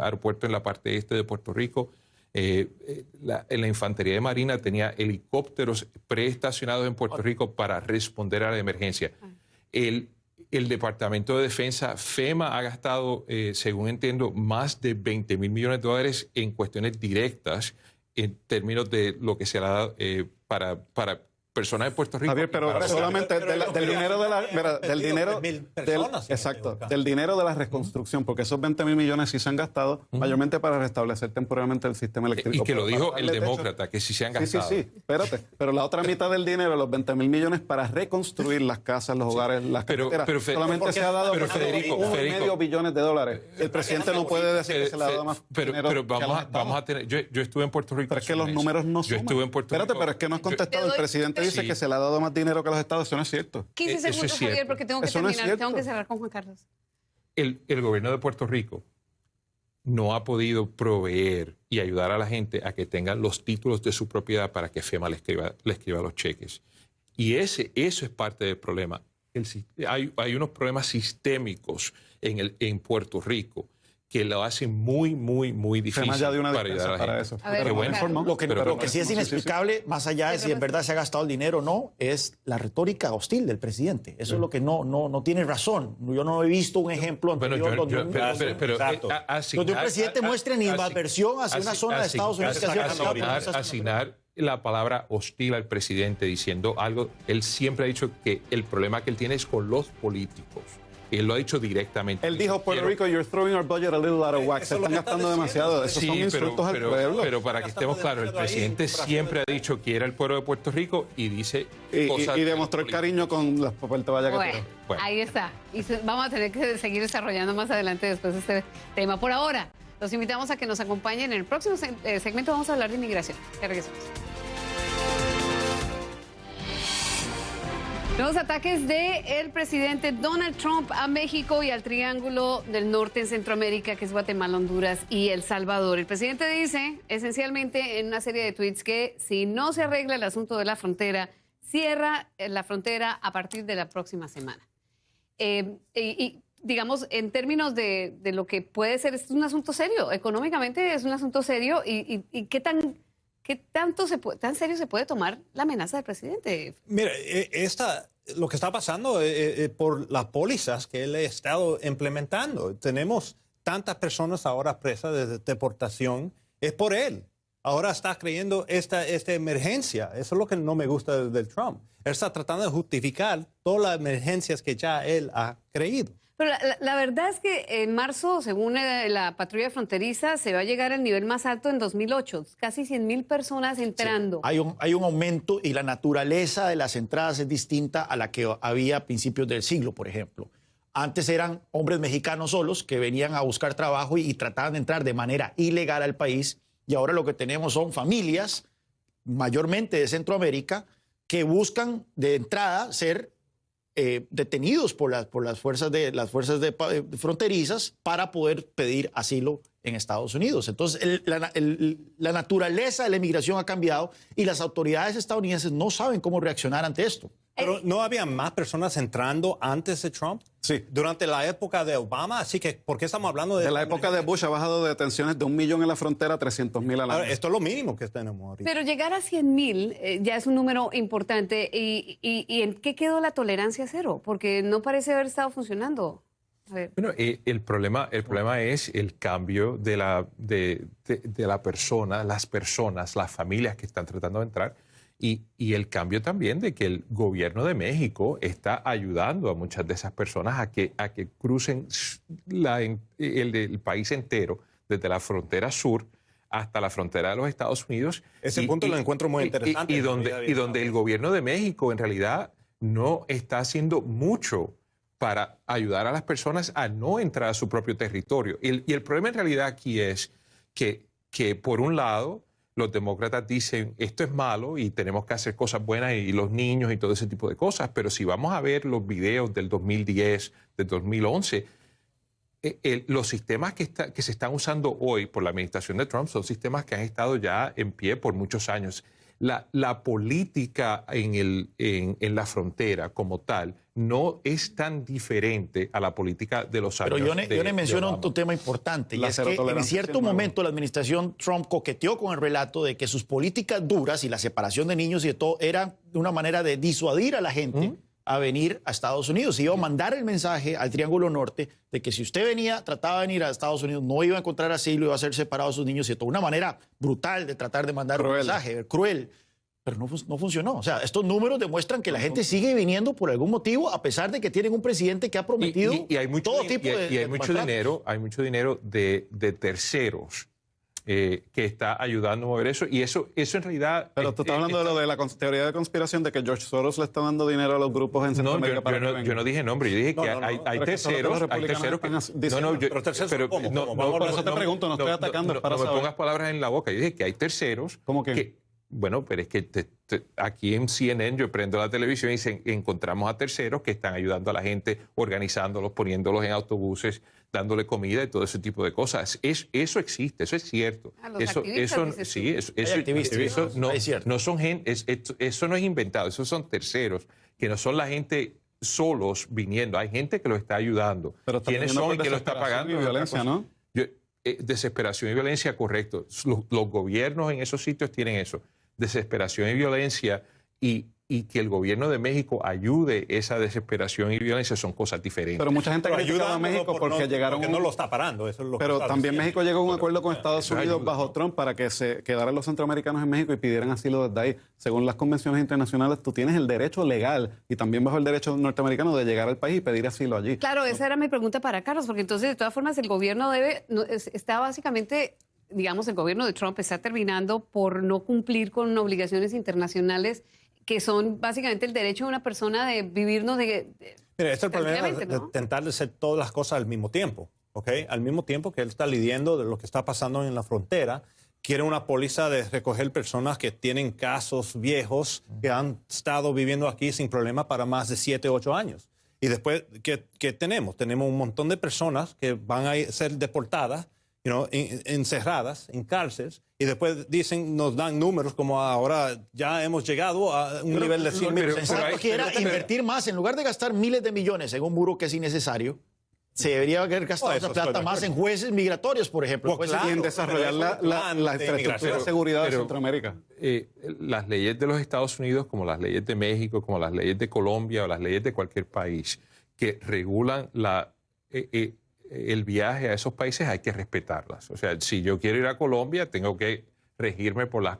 aeropuerto en la parte este de Puerto Rico. La Infantería de Marina tenía helicópteros preestacionados en Puerto Rico para responder a la emergencia. El Departamento de Defensa, FEMA, ha gastado, según entiendo, más de $20 mil millones en cuestiones directas en términos de lo que se le ha dado para personas de Puerto Rico. Javier, pero solamente del dinero de la... del dinero... Exacto, del dinero de la reconstrucción, porque esos 20 mil millones sí se han gastado mayormente para restablecer temporalmente el sistema eléctrico. Y que lo dijo el darle demócrata, que sí se han gastado. Sí, espérate. Pero la otra mitad del dinero, los 20 mil millones para reconstruir las casas, los hogares, las carreteras, solamente se ha dado $1,5 billones. El presidente no puede decir que se le ha dado más dinero. Pero vamos a tener... Yo estuve en Puerto Rico. Pero es que los números no suman. Yo estuve en Puerto Rico. Espérate, pero es que no has contestado. El presidente dice que se le ha dado más dinero que los estados. Eso no es cierto. 15 segundos, es cierto. Javier, porque tengo que Eso no es terminar. cierto. Tengo que cerrar con Juan Carlos. El gobierno de Puerto Rico no ha podido proveer y ayudar a la gente a que tengan los títulos de su propiedad para que FEMA le escriba los cheques. Y eso es parte del problema. Hay unos problemas sistémicos en Puerto Rico que lo hacen muy difícil FEMA ya dio una para ayudar a la para gente. eso. A ver, Qué bueno. Carlos. Lo que sí es inexplicable, más allá de si en verdad se ha gastado el dinero o no, es la retórica hostil del presidente. Eso es lo que no tiene razón. Yo no he visto un ejemplo anterior donde un presidente muestre animadversión hacia una zona de Estados Unidos que ha sido afectada por esas asignar la palabra hostil al presidente diciendo algo. Él siempre ha dicho que el problema que él tiene es con los políticos. Él lo ha dicho directamente. Él dijo, Puerto Rico, you're throwing our budget a little out of whack. Se están gastando demasiado. Esos son insultos al pueblo. Pero para que estemos claros, el presidente siempre ha dicho que era el pueblo de Puerto Rico y dice cosas... Y demostró el cariño con las papel vaya que Bueno, ahí está. Y vamos a tener que seguir desarrollando más adelante después de este tema. Por ahora, los invitamos a que nos acompañen. En el próximo segmento vamos a hablar de inmigración. Ya regresamos. Nuevos ataques del presidente Donald Trump a México y al Triángulo del Norte en Centroamérica, que es Guatemala, Honduras y El Salvador. El presidente dice, esencialmente en una serie de tweets, que si no se arregla el asunto de la frontera, cierra la frontera a partir de la próxima semana. Digamos, en términos de lo que puede ser, es un asunto serio. Económicamente es un asunto serio. ¿Y qué tan serio se puede tomar la amenaza del presidente? Mira, lo que está pasando por las pólizas que él ha estado implementando. Tenemos tantas personas ahora presas de deportación, es por él. Ahora está creyendo esta emergencia. Eso es lo que no me gusta del Trump. Él está tratando de justificar todas las emergencias que ya él ha creído. Pero la verdad es que en marzo, según la patrulla fronteriza, se va a llegar al nivel más alto en 2008. Casi 100,000 personas entrando. Sí, hay un aumento y la naturaleza de las entradas es distinta a la que había a principios del siglo, por ejemplo. Antes eran hombres mexicanos solos que venían a buscar trabajo y trataban de entrar de manera ilegal al país. Y ahora lo que tenemos son familias, mayormente de Centroamérica, que buscan de entrada ser detenidos por las fuerzas fronterizas para poder pedir asilo en Estados Unidos. Entonces, la naturaleza de la inmigración ha cambiado y las autoridades estadounidenses no saben cómo reaccionar ante esto. Pero ¿no había más personas entrando antes de Trump? Sí. Durante la época de Obama, así que ¿por qué estamos hablando de...? De la época de Bush ha bajado de detenciones de 1 millón en la frontera a 300,000 al año. Ahora, esto es lo mínimo que tenemos ahorita. Pero llegar a 100,000 ya es un número importante. ¿Y en qué quedó la tolerancia cero? Porque no parece haber estado funcionando. A ver. Bueno, el problema es el cambio de la persona, las familias que están tratando de entrar. Y el cambio también de que el gobierno de México está ayudando a muchas de esas personas a que crucen el país entero, desde la frontera sur hasta la frontera de los Estados Unidos. Ese punto lo encuentro muy interesante. Y donde el gobierno de México en realidad no está haciendo mucho para ayudar a las personas a no entrar a su propio territorio. Y el problema en realidad aquí es que por un lado, los demócratas dicen esto es malo y tenemos que hacer cosas buenas y los niños y todo ese tipo de cosas, pero si vamos a ver los videos del 2010, del 2011, los sistemas que se están usando hoy por la administración de Trump son sistemas que han estado ya en pie por muchos años. La política en la frontera como tal no es tan diferente a la política de los años. Pero Yone menciona un tema importante, y es que en cierto momento la administración Trump coqueteó con el relato de que sus políticas duras y la separación de niños y de todo eran una manera de disuadir a la gente a venir a Estados Unidos. Iba a mandar el mensaje al Triángulo Norte de que si usted trataba de venir a Estados Unidos, no iba a encontrar asilo, iba a ser separado de sus niños y de todo. Una manera brutal de tratar de mandar un mensaje, cruel. Pero no funcionó. O sea, estos números demuestran que la gente sigue viniendo por algún motivo, a pesar de que tienen un presidente que ha prometido todo tipo de... Y hay mucho dinero de terceros que está ayudando a mover eso. Y eso en realidad... Pero tú estás hablando de lo de la teoría de conspiración, de que George Soros le está dando dinero a los grupos en Centroamérica. Yo no dije nombre. Yo dije que hay terceros. Pero por eso te pregunto, no estoy atacando. No me pongas palabras en la boca. Yo dije que hay terceros... ¿Cómo que? Bueno, pero es que aquí en CNN yo prendo la televisión y encontramos a terceros que están ayudando a la gente, organizándolos, poniéndolos en autobuses, dándole comida y todo ese tipo de cosas. Eso existe, eso es cierto. Eso no es inventado, esos son terceros, que no son la gente solos viniendo. Hay gente que lo está ayudando. Pero ¿quiénes son y que lo está pagando? Y violencia, ¿no? Desesperación y violencia, correcto. Los gobiernos en esos sitios tienen eso. Desesperación y violencia y que el gobierno de México ayude esa desesperación y violencia son cosas diferentes. Pero mucha gente ha criticado a México porque llegaron... Porque no lo está parando, eso es lo que Pero también diciendo. México llegó a un acuerdo con Estados Unidos bajo Trump para que se quedaran los centroamericanos en México y pidieran asilo desde ahí. Según las convenciones internacionales, tú tienes el derecho legal y también bajo el derecho norteamericano de llegar al país y pedir asilo allí. Claro, esa era mi pregunta para Carlos, porque entonces de todas formas el gobierno está básicamente... Digamos, el gobierno de Trump está terminando por no cumplir con obligaciones internacionales que son básicamente el derecho de una persona de vivirnos de Mira, este es el problema de ¿no? intentar de hacer todas las cosas al mismo tiempo, ¿ok? Al mismo tiempo que él está lidiando de lo que está pasando en la frontera, quieren una póliza de recoger personas que tienen casos viejos, que han estado viviendo aquí sin problema para más de 7, 8 años. Y después, ¿qué tenemos? Tenemos un montón de personas que van a ser deportadas, encerradas en cárceles, y después nos dan números como ahora ya hemos llegado a un nivel de 100 mil. Sensato que era invertir más, en lugar de gastar miles de millones en un muro que es innecesario, se debería haber gastado esa plata más en jueces migratorios, por ejemplo. Y en desarrollar la infraestructura de seguridad de Centroamérica. Las leyes de los Estados Unidos, como las leyes de México, como las leyes de Colombia o las leyes de cualquier país que regulan el viaje a esos países, hay que respetarlas. O sea, si yo quiero ir a Colombia, tengo que regirme por las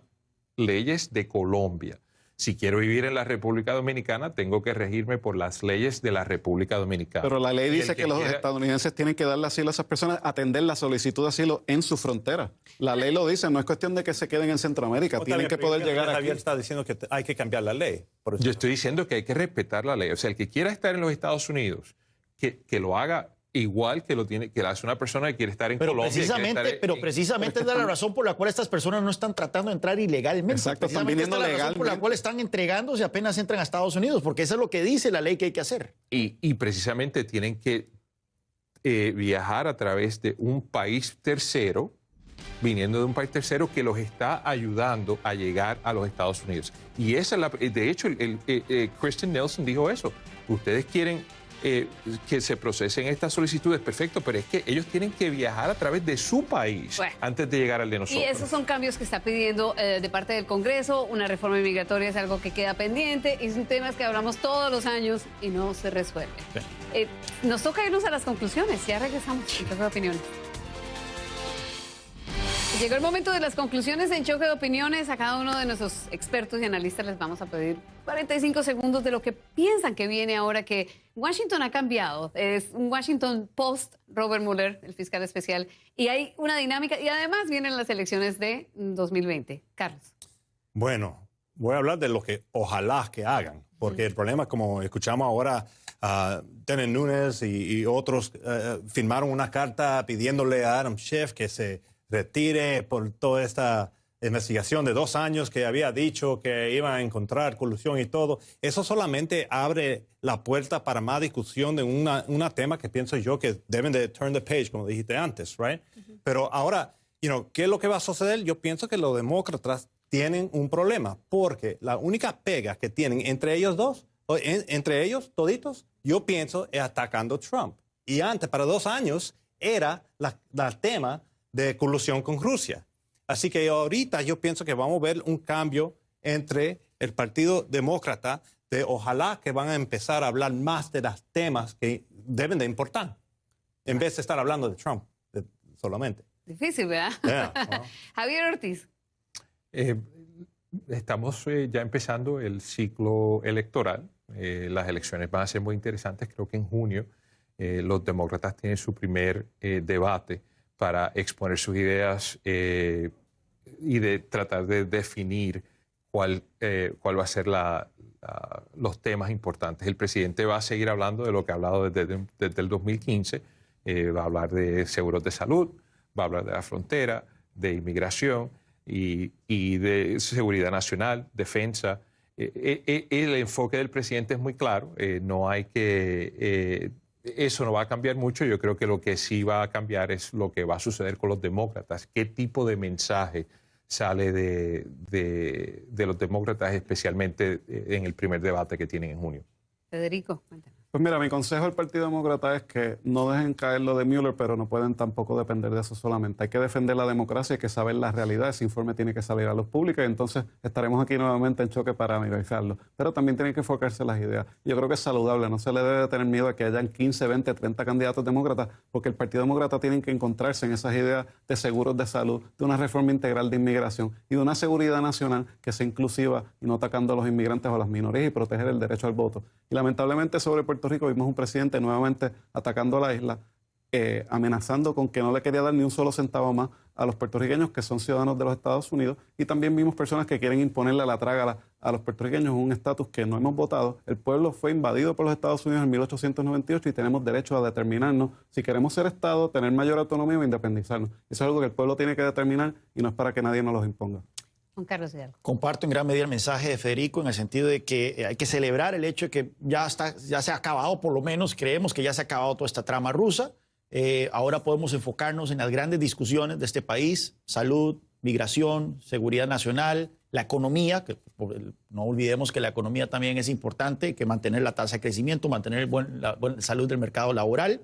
leyes de Colombia. Si quiero vivir en la República Dominicana, tengo que regirme por las leyes de la República Dominicana. Pero la ley dice que los estadounidenses tienen que darle asilo a esas personas, atender la solicitud de asilo en su frontera. La ley lo dice, no es cuestión de que se queden en Centroamérica, tienen que poder llegar aquí. Javier está diciendo que hay que cambiar la ley. Yo estoy diciendo que hay que respetar la ley. O sea, el que quiera estar en los Estados Unidos, que lo haga igual que lo hace una persona que quiere estar en Colombia. Precisamente es la razón por la cual estas personas no están tratando de entrar ilegalmente. Exacto, están viniendo legalmente. La razón por la cual están entregándose apenas entran a Estados Unidos, porque eso es lo que dice la ley que hay que hacer. Y precisamente tienen que viajar a través de un país tercero, viniendo de un país tercero que los está ayudando a llegar a los Estados Unidos. Y esa es de hecho, Kristen Nelson dijo eso. Ustedes quieren que se procesen estas solicitudes, perfecto, pero es que ellos tienen que viajar a través de su país antes de llegar al de nosotros. Y esos son cambios que está pidiendo de parte del Congreso. Una reforma migratoria es algo que queda pendiente y son temas que hablamos todos los años y no se resuelven. Nos toca irnos a las conclusiones. Ya regresamos en Choque de Opiniones. Llegó el momento de las conclusiones en Choque de Opiniones. A cada uno de nuestros expertos y analistas les vamos a pedir 45 segundos de lo que piensan que viene ahora que Washington ha cambiado. Es un Washington post Robert Mueller, el fiscal especial, y hay una dinámica y además vienen las elecciones de 2020. Carlos. Bueno, voy a hablar de lo que ojalá que hagan, porque el problema, como escuchamos ahora, Dennis Nunes y otros firmaron una carta pidiéndole a Adam Schiff que se retire por toda esta investigación de 2 años que había dicho que iban a encontrar colusión y todo. Eso solamente abre la puerta para más discusión de un tema que pienso yo que deben de turn the page, como dijiste antes, right? Pero ahora, ¿qué es lo que va a suceder? Yo pienso que los demócratas tienen un problema, porque la única pega que tienen entre ellos dos, entre ellos toditos, yo pienso es atacando a Trump. Y antes, para 2 años, era la tema de colusión con Rusia. Así que ahorita yo pienso que vamos a ver un cambio entre el Partido Demócrata, ojalá que van a empezar a hablar más de los temas que deben de importar, en vez de estar hablando de Trump solamente. Difícil, ¿verdad? Yeah, Javier Ortiz. Estamos ya empezando el ciclo electoral. Las elecciones van a ser muy interesantes. Creo que en junio los demócratas tienen su primer debate para exponer sus ideas y de tratar de definir cuál va a ser los temas importantes. El presidente va a seguir hablando de lo que ha hablado desde el 2015. Va a hablar de seguros de salud, va a hablar de la frontera, de inmigración y de seguridad nacional, defensa. El enfoque del presidente es muy claro. No hay que... Eso no va a cambiar mucho. Yo creo que lo que sí va a cambiar es lo que va a suceder con los demócratas. ¿Qué tipo de mensaje sale de los demócratas, especialmente en el primer debate que tienen en junio? Federico, cuéntame. Pues mira, mi consejo al Partido Demócrata es que no dejen caer lo de Mueller, pero no pueden tampoco depender de eso solamente. Hay que defender la democracia, hay que saber la realidad. Ese informe tiene que salir a luz pública y entonces estaremos aquí nuevamente en Choque para analizarlo. Pero también tienen que enfocarse en las ideas. Yo creo que es saludable, no se le debe tener miedo a que hayan 15, 20, 30 candidatos demócratas, porque el Partido Demócrata tiene que encontrarse en esas ideas de seguros de salud, de una reforma integral de inmigración y de una seguridad nacional que sea inclusiva y no atacando a los inmigrantes o a las minorías y proteger el derecho al voto. Y lamentablemente sobre Puerto Rico vimos un presidente nuevamente atacando a la isla. amenazando con que no le quería dar ni un solo centavo más a los puertorriqueños que son ciudadanos de los Estados Unidos, y también vimos personas que quieren imponerle la traga a los puertorriqueños un estatus que no hemos votado. El pueblo fue invadido por los Estados Unidos en 1898 y tenemos derecho a determinarnos si queremos ser Estado, tener mayor autonomía o independizarnos. Eso es algo que el pueblo tiene que determinar y no es para que nadie nos los imponga. Juan Carlos Hidalgo. Comparto en gran medida el mensaje de Federico en el sentido de que hay que celebrar el hecho de que ya se ha acabado, por lo menos creemos que ya se ha acabado toda esta trama rusa. Ahora podemos enfocarnos en las grandes discusiones de este país: salud, migración, seguridad nacional, la economía, que no olvidemos que la economía también es importante, que mantener la tasa de crecimiento, mantener la buena salud del mercado laboral.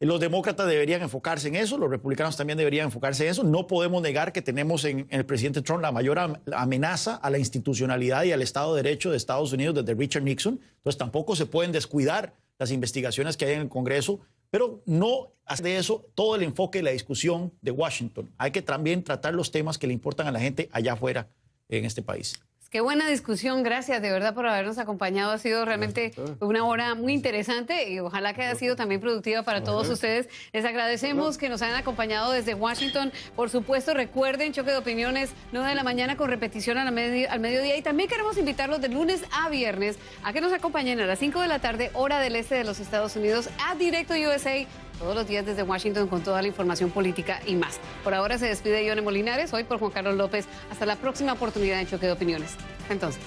Los demócratas deberían enfocarse en eso, los republicanos también deberían enfocarse en eso. No podemos negar que tenemos en el presidente Trump la mayor amenaza a la institucionalidad y al Estado de Derecho de Estados Unidos desde Richard Nixon. Entonces tampoco se pueden descuidar las investigaciones que hay en el Congreso, pero no hacer de eso todo el enfoque de la discusión de Washington. Hay que también tratar los temas que le importan a la gente allá afuera en este país. Qué buena discusión, gracias de verdad por habernos acompañado. Ha sido realmente una hora muy interesante y ojalá que haya sido también productiva para todos ustedes. Les agradecemos que nos hayan acompañado desde Washington. Por supuesto, recuerden, Choque de Opiniones, 9 de la mañana con repetición al mediodía. Y también queremos invitarlos de lunes a viernes a que nos acompañen a las 5 de la tarde, hora del este de los Estados Unidos, a Directo USA, todos los días desde Washington con toda la información política y más. Por ahora se despide Yone Molinares, hoy por Juan Carlos López. Hasta la próxima oportunidad en Choque de Opiniones. Entonces.